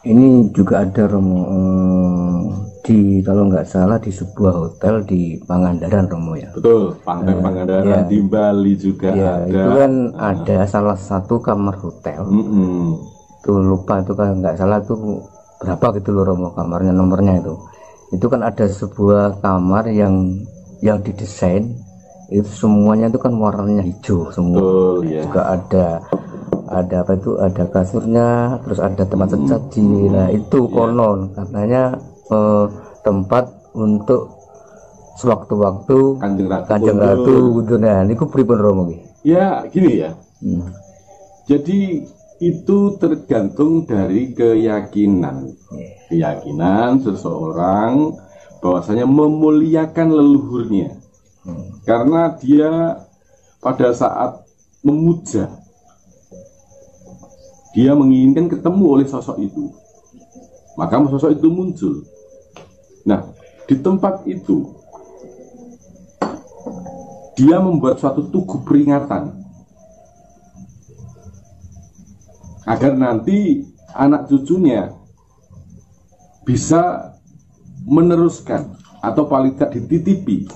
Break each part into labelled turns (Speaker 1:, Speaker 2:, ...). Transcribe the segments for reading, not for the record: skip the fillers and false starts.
Speaker 1: Ini juga ada Romo, di kalau nggak salah di sebuah hotel di Pangandaran Romo ya.
Speaker 2: Betul, Pantai Pangandaran
Speaker 1: ya.
Speaker 2: di Bali juga
Speaker 1: ya,
Speaker 2: ada.
Speaker 1: Itu kan ada salah satu kamar hotel. Tuh lupa itu kan nggak salah tuh berapa gitu loh Romo kamarnya, nomornya itu. Itu kan ada sebuah kamar yang didesain itu semuanya itu kan warnanya hijau semua. Juga ada apa itu, ada kasurnya, terus ada tempat sesaji. Nah itu konon katanya tempat untuk sewaktu-waktu Kanjeng Ratu gitu. Nah niku pripun Romo?
Speaker 2: Ya gini ya. Jadi itu tergantung dari keyakinan seseorang bahwasanya memuliakan leluhurnya, karena dia pada saat memuja dia menginginkan ketemu oleh sosok itu, maka sosok itu muncul. Nah, di tempat itu dia membuat suatu tugu peringatan agar nanti anak cucunya bisa meneruskan atau paling tidak dititipi,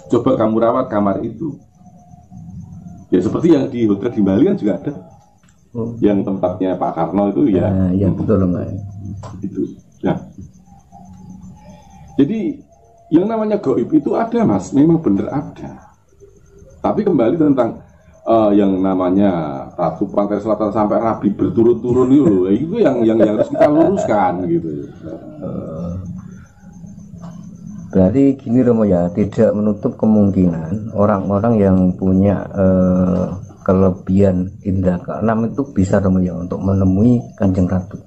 Speaker 2: coba kamu rawat kamar itu. Ya seperti yang di hotel di Bali kan juga ada. Yang tempatnya Pak Karno itu ya.
Speaker 1: Ya betul Mbak.
Speaker 2: Itu. Nah, jadi yang namanya gaib itu ada Mas, memang benar ada. Tapi kembali tentang yang namanya Ratu Pantai Selatan sampai Rabi berturun-turun itu yang harus kita luruskan gitu.
Speaker 1: Berarti gini Romo ya, tidak menutup kemungkinan orang-orang yang punya kelebihan indra keenam itu bisa Romo ya untuk menemui Kanjeng Ratu.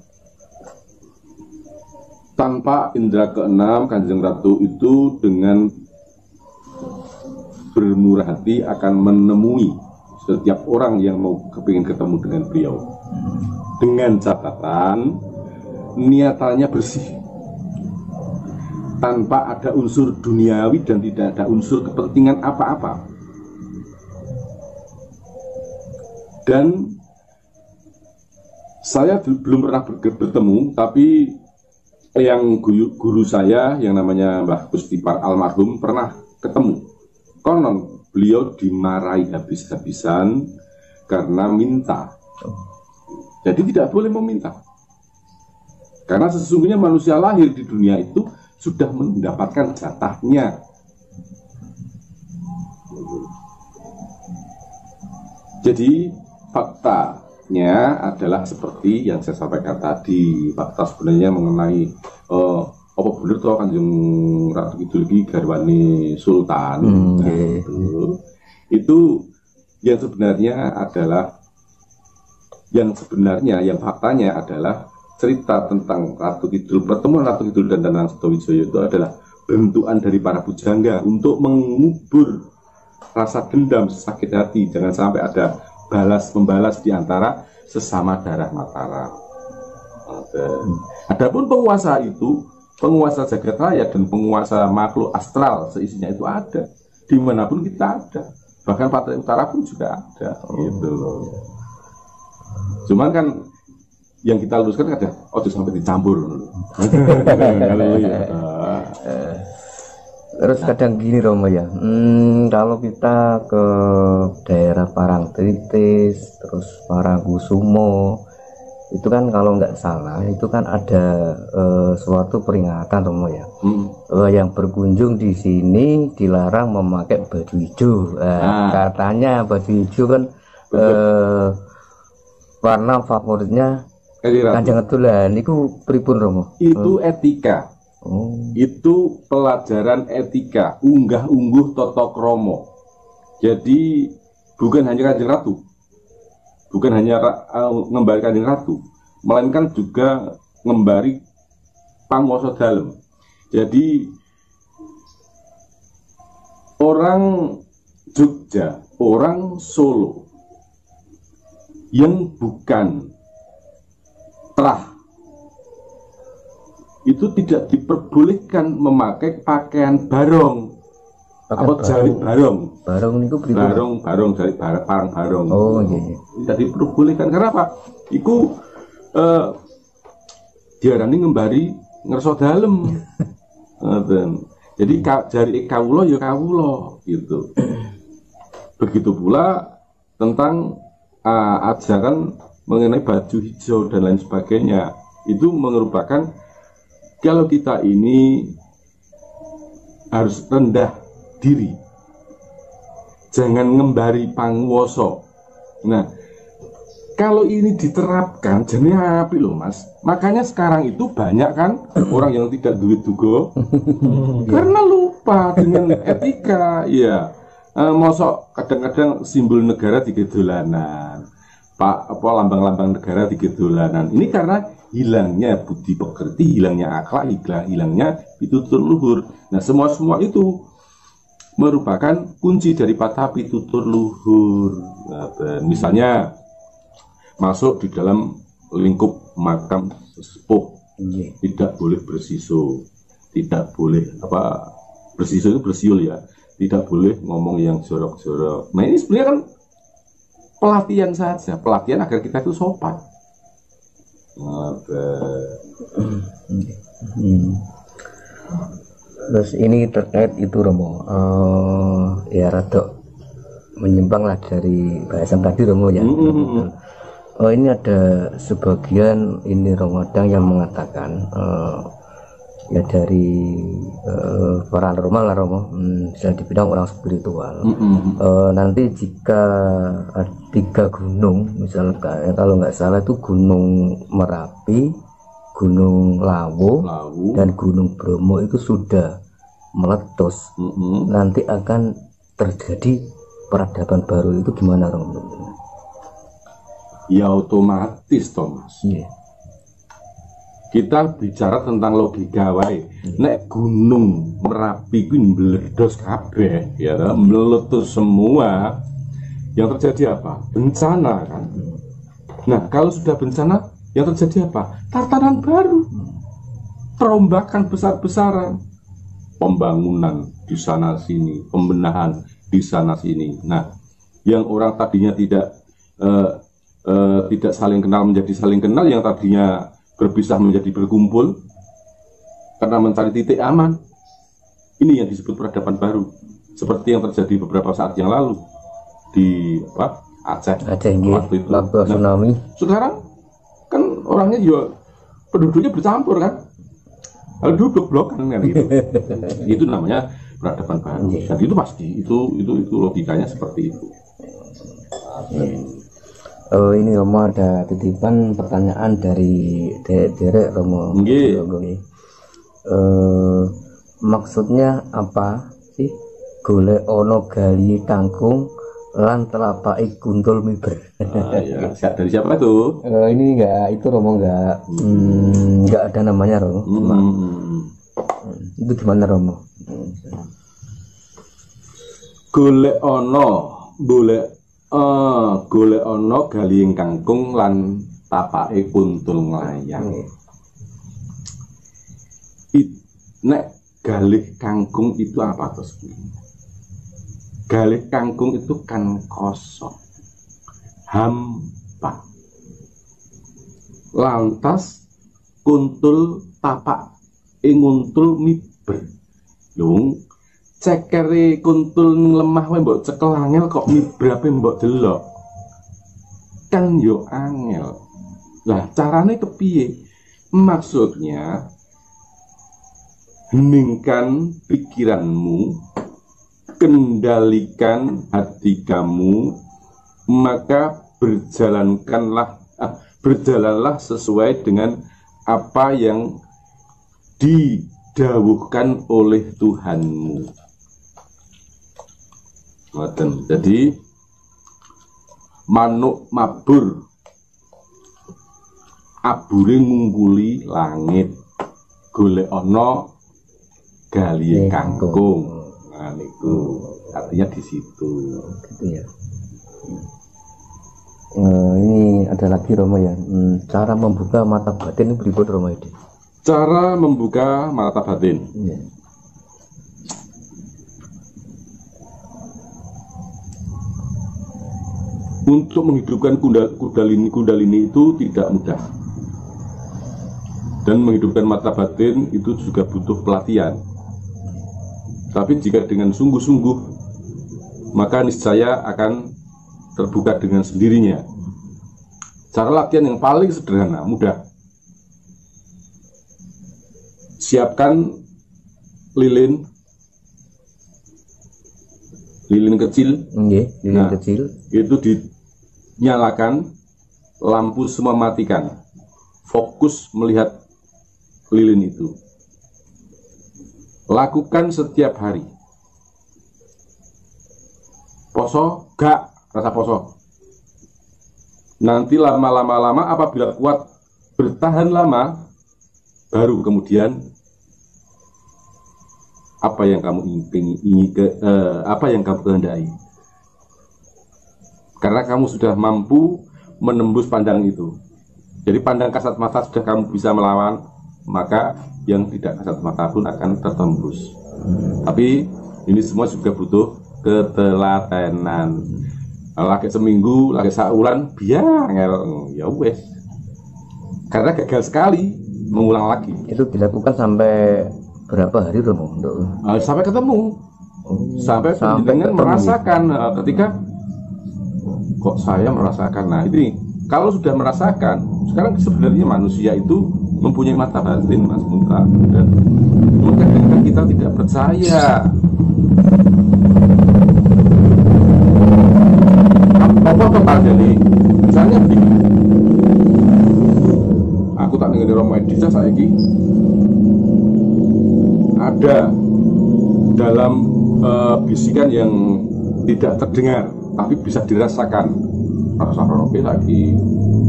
Speaker 2: Tanpa indra keenam, Kanjeng Ratu itu dengan bermurah hati akan menemui setiap orang yang mau kepingin ketemu dengan beliau, dengan catatan niatannya bersih, tanpa ada unsur duniawi dan tidak ada unsur kepentingan apa-apa. Dan saya belum pernah bertemu, tapi yang guru saya yang namanya Mbah Gustipar almarhum pernah ketemu. Konon beliau dimarahi habis-habisan karena minta. Jadi tidak boleh meminta, karena sesungguhnya manusia lahir di dunia itu sudah mendapatkan jatahnya. Jadi faktanya adalah seperti yang saya sampaikan tadi. Fakta sebenarnya mengenai apa benar tuh Kanjeng Ratu Kidul iki garwane Sultan. Itu yang faktanya adalah cerita tentang Ratu Kidul, pertemuan Ratu Kidul dan Danang Setowijaya itu adalah bentukan dari para pujangga untuk mengubur rasa dendam, sakit hati, jangan sampai ada membalas di antara sesama darah Mataram. Adapun penguasa itu, penguasa jagat raya dan penguasa makhluk astral seisinya itu ada dimanapun kita ada, bahkan Pantai Utara pun juga ada, gitu loh. Cuman kan yang kita luruskan ada, sampai dicampur.
Speaker 1: Terus kadang gini Romo ya, kalau kita ke daerah Parangtritis, terus Parangkusumo, itu kan kalau nggak salah itu kan ada suatu peringatan Romo ya, yang berkunjung di sini dilarang memakai baju hijau. Katanya baju hijau kan warna favoritnya Kanjeng Ratu. Niku pripun Romo?
Speaker 2: Itu etika. Itu pelajaran etika, unggah-ungguh tata krama. Jadi bukan hanya Kanjeng Ratu, bukan hanya ngembari Kanjeng Ratu, melainkan juga ngembari panguwasa dalem. Jadi orang Jogja, orang Solo yang bukan terah itu tidak diperbolehkan memakai pakaian barong atau jari barong.
Speaker 1: Barong niku
Speaker 2: barong jari parang barong.
Speaker 1: Iya.
Speaker 2: Tidak diperbolehkan. Karena apa? Iku diarani ngembari ngerso dalem. Jadi jari kawula ya kawula gitu. Begitu pula tentang ajaran mengenai baju hijau dan lain sebagainya. Itu merupakan kalau kita ini harus rendah diri, jangan ngembari panguwasa. Nah, kalau ini diterapkan jadi api loh Mas. Makanya sekarang itu banyak kan orang yang tidak duit dugo karena lupa dengan etika. Ya, mosok kadang-kadang simbol negara digedolanan, lambang-lambang negara digedolanan. Ini karena hilangnya budi pekerti, hilangnya akhlak, hilangnya pitutur luhur. Nah, semua itu merupakan kunci daripada pitutur luhur. Nah, misalnya masuk di dalam lingkup makam sesepuh, tidak boleh bersisul, tidak boleh bersisul itu bersiul ya, tidak boleh ngomong yang jorok-jorok. Nah, ini sebenarnya kan pelatihan saja, pelatihan agar kita itu sopan.
Speaker 1: Terus ini terkait itu Romo, ya rada menyimpang lah dari bahasan tadi Romo ya. Ini ada sebagian ini Ramadan yang mengatakan ya dari paranormal lah Romo, bisa dibilang orang spiritual. Nanti jika 3 gunung misalkan, kalau nggak salah itu Gunung Merapi, Gunung Lawu, dan Gunung Bromo itu sudah meletus, nanti akan terjadi peradaban baru. Itu gimana Romo?
Speaker 2: Ya otomatis Thomas. Kita bicara tentang logika wae. Nek Gunung Merapi ku meledos kabeh ya, meletus semua, yang terjadi apa? Bencana kan. Nah, kalau sudah bencana, yang terjadi apa? Tatanan baru, perombakan besar-besaran, pembangunan di sana sini, pembenahan di sana sini. Nah, yang orang tadinya tidak saling kenal menjadi saling kenal, yang tadinya berpisah menjadi berkumpul karena mencari titik aman. Ini yang disebut peradaban baru, seperti yang terjadi beberapa saat yang lalu di Aceh waktu itu.
Speaker 1: Tsunami.
Speaker 2: Sekarang kan orangnya juga penduduknya bercampur kan, duduk blok kan gitu. Itu namanya peradaban baru. Dan itu pasti itu logikanya seperti itu.
Speaker 1: Ini Romo ada titipan pertanyaan dari Derek Romo. Maksudnya apa sih golek ono gali kangkung lan telapai gundul miber?
Speaker 2: Ya. Dari siapa itu?
Speaker 1: Ini itu Romo enggak ada namanya Romo. Itu gimana Romo?
Speaker 2: Golek ono gali kangkung lan tapake kuntul nglayang. Nek galih kangkung itu apa terus? Galih kangkung itu kan kosong, hampa. Lantas kuntul tapak nguntul miber. Lung cekere kuntul lemah wae mbok cekel angel kok mibrape mbok delok. Kan yo angel. Lah carane kepiye? Maksudnya heningkan pikiranmu, kendalikan hati kamu, maka berjalanlah sesuai dengan apa yang didawuhkan oleh Tuhanmu. Jadi manuk mabur abure ngungkuli langit, golek ono gali kangkung. Nah, itu artinya di situ.
Speaker 1: Gitu ya. Ini ada lagi Romo ya. Cara membuka mata batin ini berikut Romo ini.
Speaker 2: Cara membuka mata batin. Untuk menghidupkan kundalini itu tidak mudah. Dan menghidupkan mata batin itu juga butuh pelatihan. Tapi jika dengan sungguh-sungguh, maka niscaya akan terbuka dengan sendirinya. Cara latihan yang paling sederhana, mudah. Siapkan lilin kecil.
Speaker 1: Lilin kecil.
Speaker 2: Itu dinyalakan, lampu semua matikan. Fokus melihat lilin itu. Lakukan setiap hari. Poso, gak rasa poso. Nanti lama-lama apabila kuat bertahan lama, baru kemudian apa yang kamu apa yang kamu kehendaki. Karena kamu sudah mampu menembus pandang itu. Jadi pandang kasat mata sudah kamu bisa melawan, maka yang tidak kasat mata pun akan tertembus. Tapi ini semua juga butuh ketelatenan. Lagi seminggu, lagi saulan, biar ya wes. Karena gagal sekali, mengulang lagi.
Speaker 1: Itu dilakukan sampai berapa hari Romo?
Speaker 2: Sampai ketemu. Sampai dengan merasakan ketika kok saya merasakan. Nah ini kalau sudah merasakan, sekarang sebenarnya manusia itu mempunyai mata batin, Mas Munta, dan kadang-kadang kita tidak percaya. Apa jadi misalnya begini, aku tak dengar Romo Edisa saiki ada dalam bisikan yang tidak terdengar tapi bisa dirasakan. Rasa Romo lagi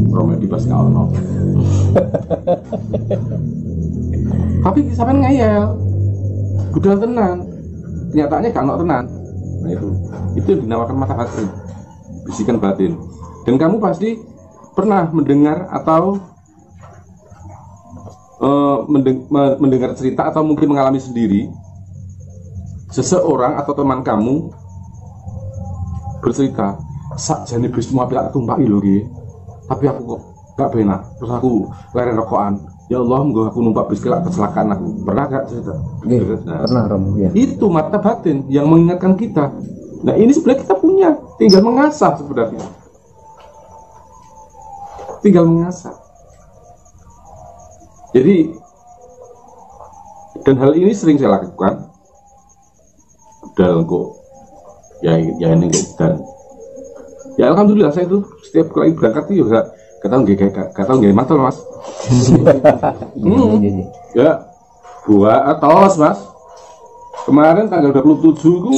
Speaker 2: Romo di pas ono. Tapi sampean ngeyel. Budal tenan. Kenyataannya gak ono tenan. Nah itu yang dinamakan mata batin. Bisikan batin. Dan kamu pasti pernah mendengar atau mendengar cerita atau mungkin mengalami sendiri seseorang atau teman kamu bercerita, sakjane bis semua pihak tumpaki lho iki. Tapi aku kok gak penak. Terus aku leren rokokan. Ya Allah, aku numpak bis kelak kecelakaan aku. Pernah gak cerita?
Speaker 1: Nah, pernah Romo ya.
Speaker 2: Itu mata batin yang mengingatkan kita. Nah, ini sebenarnya kita punya, tinggal mengasah sebenarnya. Tinggal mengasah. Jadi dan hal ini sering saya lakukan. Udah kok ya ini dan ya alhamdulillah saya itu setiap kali berangkat itu juga gak tahu nggak mantel Mas. Ya buat tos Mas. Kemarin tanggal 27 itu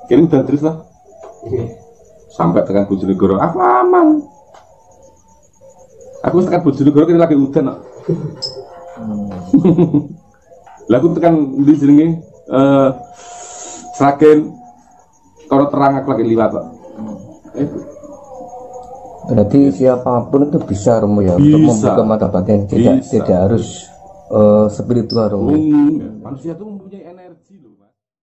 Speaker 2: kirim dan terus lah. Sampai tekan Bojonegoro aku aman. Aku tekan Bojonegoro kini lagi udan kok. Lah aku tekan di jenenge Sragen kalau terang aku lagi liwat kok.
Speaker 1: Berarti siapapun itu bisa Romo ya untuk membuka mata batin, tidak harus spiritual Romo.
Speaker 2: Manusia itu mempunyai